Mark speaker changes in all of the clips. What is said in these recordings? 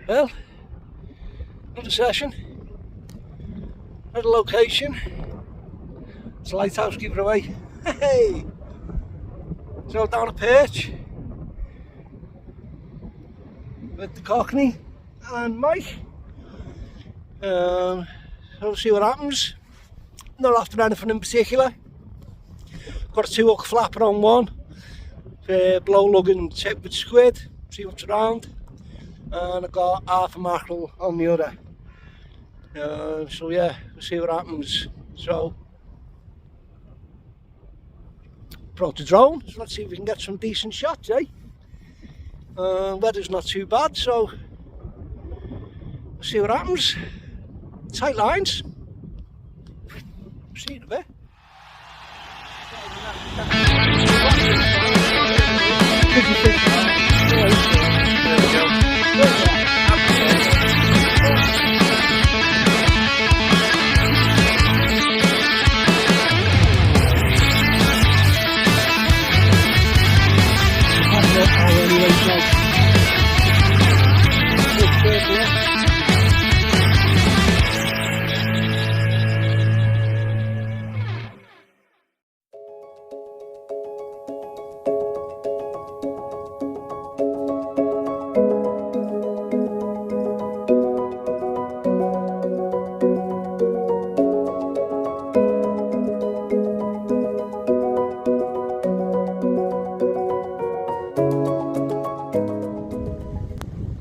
Speaker 1: Well, another session, another location. It's a lighthouse giveaway. Hey! So down a perch with the Cockney and Mike. So we'll see what happens. Not after anything in particular. Got a 2-hook flapper on one. Blow lugging tip with squid. See what's around. And I got half a mackerel on the other. So yeah, we'll see what happens. So brought the drone, so let's see if we can get some decent shots, eh? Weather's not too bad, so we'll see what happens. Tight lines. See you in a bit.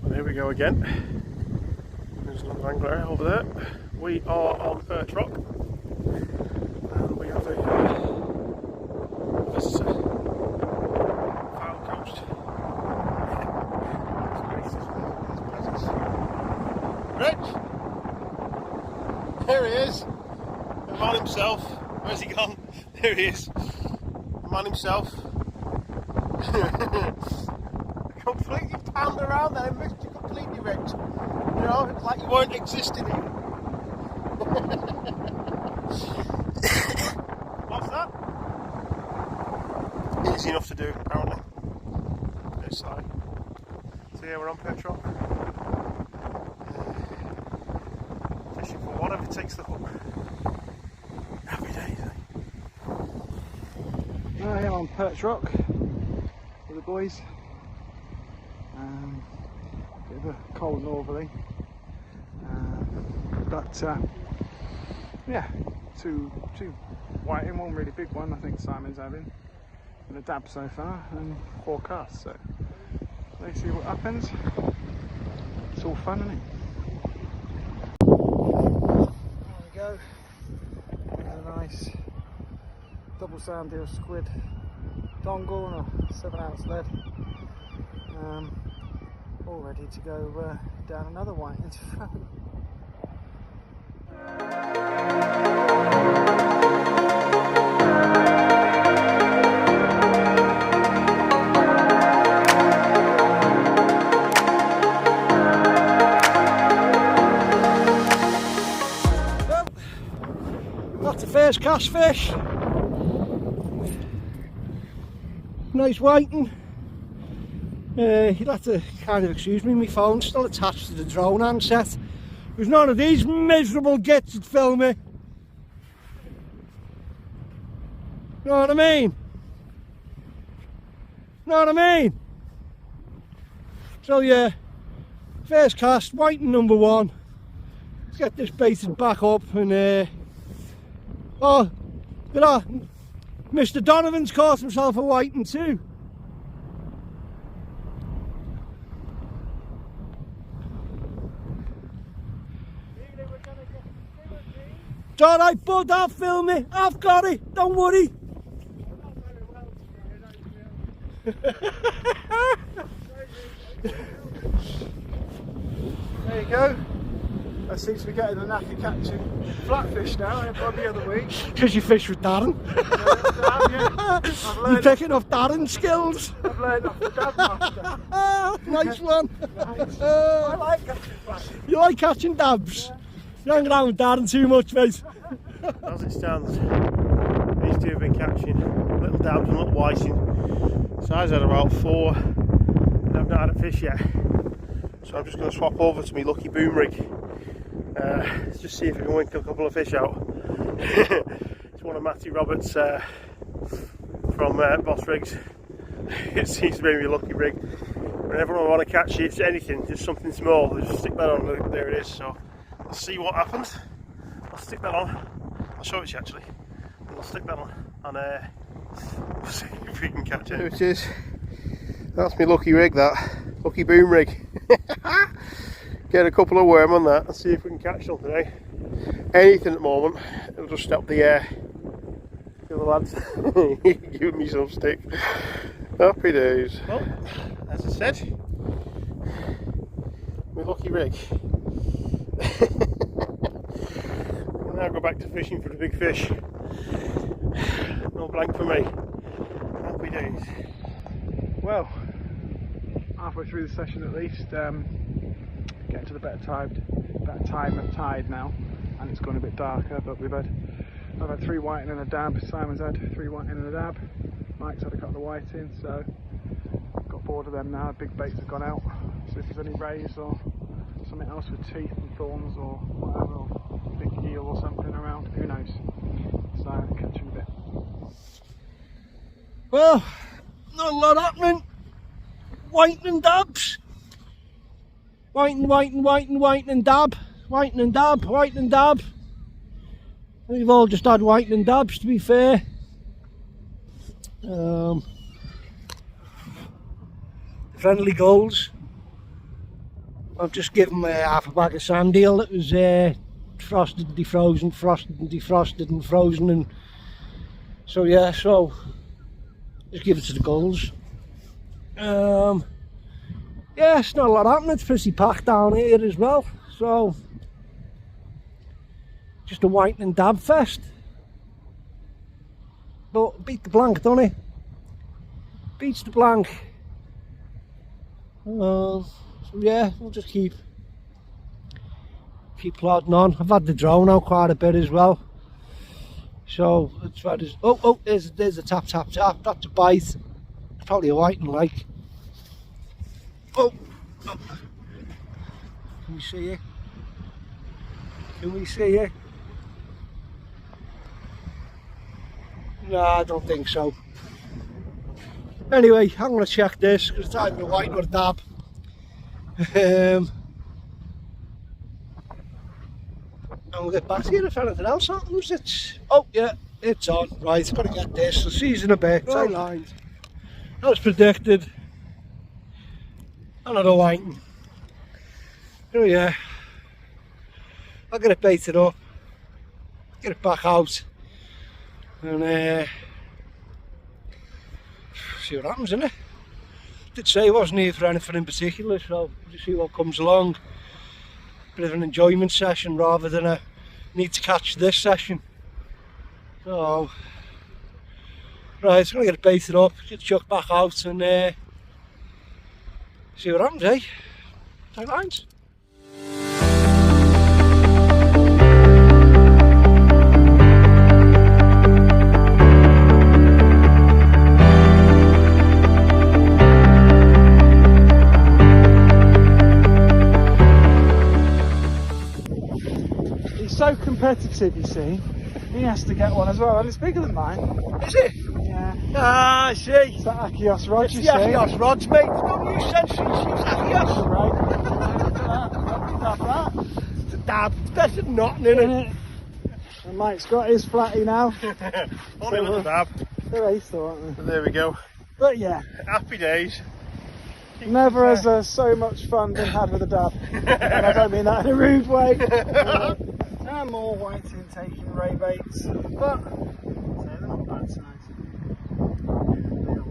Speaker 1: There we go.
Speaker 2: Again, there's another angler over there. We are on Perch Rock and we have a visitor. Foul coast. Rich! There he is! The man himself. Where's he gone? There he is. The man himself. Completely panned around there, I missed you completely, Rich. You know, it's like you weren't existing here. What's that? Easy enough to do, apparently. This side. So yeah, we're on Perch Rock. Fishing for whatever takes the hook. Happy days, eh?
Speaker 1: I am on Perch Rock with the boys. Bit of a cold northerly, but yeah, two whiting, one really big one I think Simon's having, and a dab so far, and 4 casts, so let's see what happens. It's all fun, isn't it? There we go, a nice double sound deal squid dongle and a 7-ounce lead. All ready to go down another white into throw. Well, that's the first cast fish. Nice whiting. You'll have to kind of excuse me, my phone's still attached to the drone handset. There's none of these miserable gits that film me. Know what I mean? Know what I mean? So yeah, first cast, whiting number 1. Let's get this baited back up and oh, you know, Mr. Donovan's caught himself a whiting too. It's alright, bud, I'll film it. I've got it, don't worry. There you go. I seem to be getting the knack of catching flatfish now, every other week. Because you fish with Darren. You're picking up Darren's skills.
Speaker 2: I've learned off the dad master.
Speaker 1: Nice one.
Speaker 2: Nice. I like catching flatfish.
Speaker 1: You like catching dabs? Yeah. You hang around with Darren too much, mate.
Speaker 2: As it stands, these two have been catching little dabs and little whiting. Size at about 4, and I've not had a fish yet. So I'm just going to swap over to my lucky boom rig. Let's just see if we can wink a couple of fish out. It's one of Matty Roberts from Boss Rigs. It seems to be my lucky rig. Whenever I want to catch it, anything, just something small, just stick that on. Look, there it is. So let's see what happens. I'll stick that on. I'll show it to you actually. I'll stick that on and we'll see if we can catch it. There it is. That's my lucky rig, that lucky boom rig. Get a couple of worm on that and see if we can catch something, eh? Anything at the moment, it'll just stop the other lads giving me some stick. Happy days. Well, as I said, my lucky rig. I'll now go back to fishing for the big fish. No blank for me. Happy days. Well, halfway through the session at least, getting to the better time of tide now, and it's gone a bit darker, but I've had 3 whiting and a dab. Simon's had 3 whiting and a dab. Mike's had a couple of whiting, so got bored of them now. Big baits have gone out. So if there's any rays or something else with teeth and thorns or whatever, or big eel or something around, who knows? So catch him a bit.
Speaker 1: Well, not a lot happening. Whiting and dabs. Whiting and dab. Whiting and dab, whiting and dab. We've all just had whiting and dabs, to be fair. Friendly gulls. I've just given them half a bag of sand eel that was frosted and defrozen, frosted and defrosted and frozen, and so yeah, so just give it to the gulls. Yeah, it's not a lot happening. It's pretty packed down here as well, so just a white and dab fest. But beat the blank, don't it? Beats the blank. So yeah, we'll just keep plodding on. I've had the drone out quite a bit as well, so it's what is. Oh, there's a tap. That's a bite. It's probably a whiting, like. Oh. Can we see it? Can we see it? No, I don't think so. Anyway, I'm going to check this because it's either a white or a dab. And we'll get back to you if anything else happens. Oh yeah, it's on. Right, got to get this. The season a bit. Right. Lines. As predicted. Another whiting. Oh yeah. I'll get it baited up. Get it back out. And see what happens, innit? Did say I wasn't here for anything in particular, so we'll see what comes along. Bit of an enjoyment session rather than a need to catch this session. So right, I'm gonna get it baited up, get the chuck back out, and see what happens, eh? Tight lines.
Speaker 3: So competitive, you see. He has to get one as well, and it's bigger than mine.
Speaker 1: Is it?
Speaker 3: Yeah.
Speaker 1: Ah, I see.
Speaker 3: It's that Achios rod,
Speaker 1: It's
Speaker 3: you
Speaker 1: the
Speaker 3: see.
Speaker 1: Achios rods, mate. Don't use centuries, use Achios.
Speaker 3: Right.
Speaker 1: It's a dab. It's better than nothing, innit?
Speaker 3: And Mike's got his flatty now.
Speaker 2: Only a little dab.
Speaker 3: They're ace though, aren't they?
Speaker 2: There we go.
Speaker 3: But yeah,
Speaker 2: Happy days.
Speaker 3: never has so much fun been had with a dab. And I don't mean that in a rude way. And more whiting taking ray baits, but they're not bad size.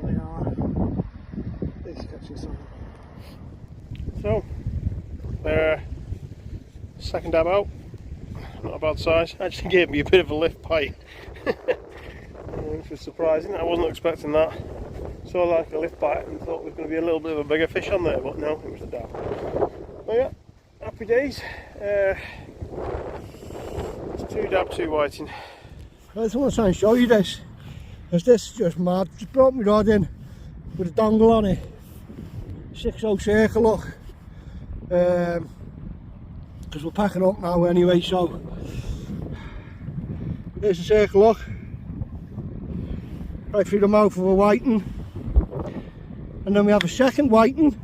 Speaker 3: They are. This catches something.
Speaker 2: So, second dab out. Not a bad size. Actually gave me a bit of a lift bite. Which was surprising. I wasn't expecting that. Saw like a lift bite and thought there was going to be a little bit of a bigger fish on there, but no, it was a dab. But yeah, happy days. It's 2 dab, 2 whiting.
Speaker 1: I just want to try and show you this, because this is just mad. Just brought my rod in with a dongle on it. 6-0 circle, look. because we're packing up now anyway. So there's a circle lock right through the mouth of a whiting, and then we have a second whiting.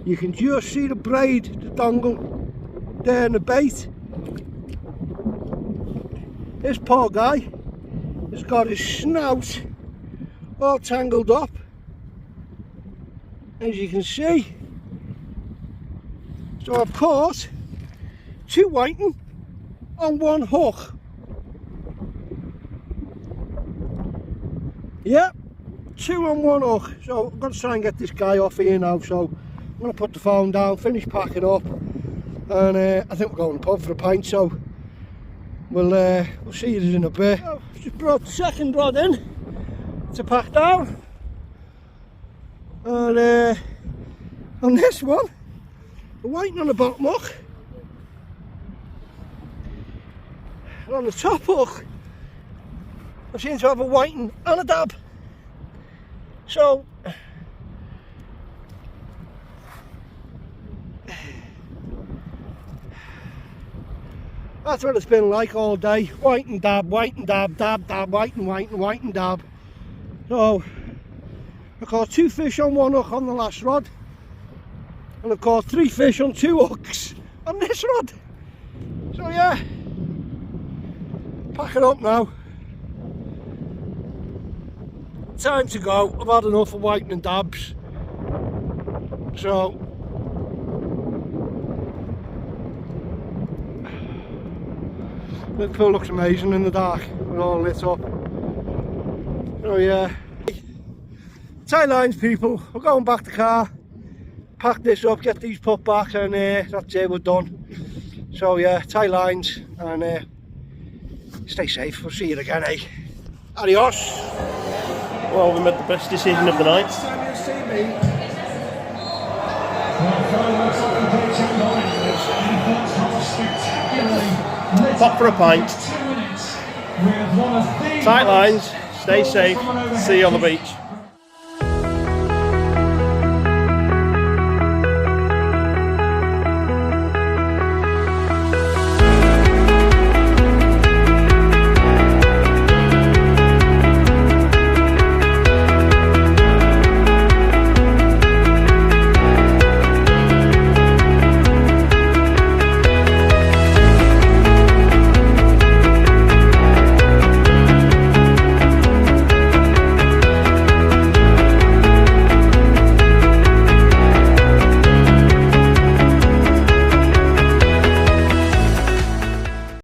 Speaker 1: You can just see the braid, the dongle there in the bait. This poor guy has got his snout all tangled up, as you can see. So I've caught 2 whiting on 1 hook. Yeah, 2 on 1 hook. So I'm going to try and get this guy off here now. So I'm going to put the phone down, finish packing up, and I think we're going to the pub for a pint. So we'll see you in a bit. So, just brought the second rod in to pack down, and on this one, the whiting on the bottom hook, and on the top hook, I seem to have a whiting and a dab. So that's what it's been like all day. White and dab, dab, dab, white and dab. So I caught 2 fish on 1 hook on the last rod, and I caught 3 fish on 2 hooks on this rod. So yeah, pack it up now. Time to go. I've had enough of whiting and dabs. So Liverpool looks amazing in the dark. We're all lit up. So yeah, tie lines, people. We're going back to the car, pack this up, get these put back, and that's it, we're done. So yeah, tie lines and stay safe. We'll see you again, eh? Adios.
Speaker 2: Well, we made the best decision of the night.
Speaker 1: Next time you see me.
Speaker 2: Pop for a pint. Tight lines, stay safe, see you on the beach.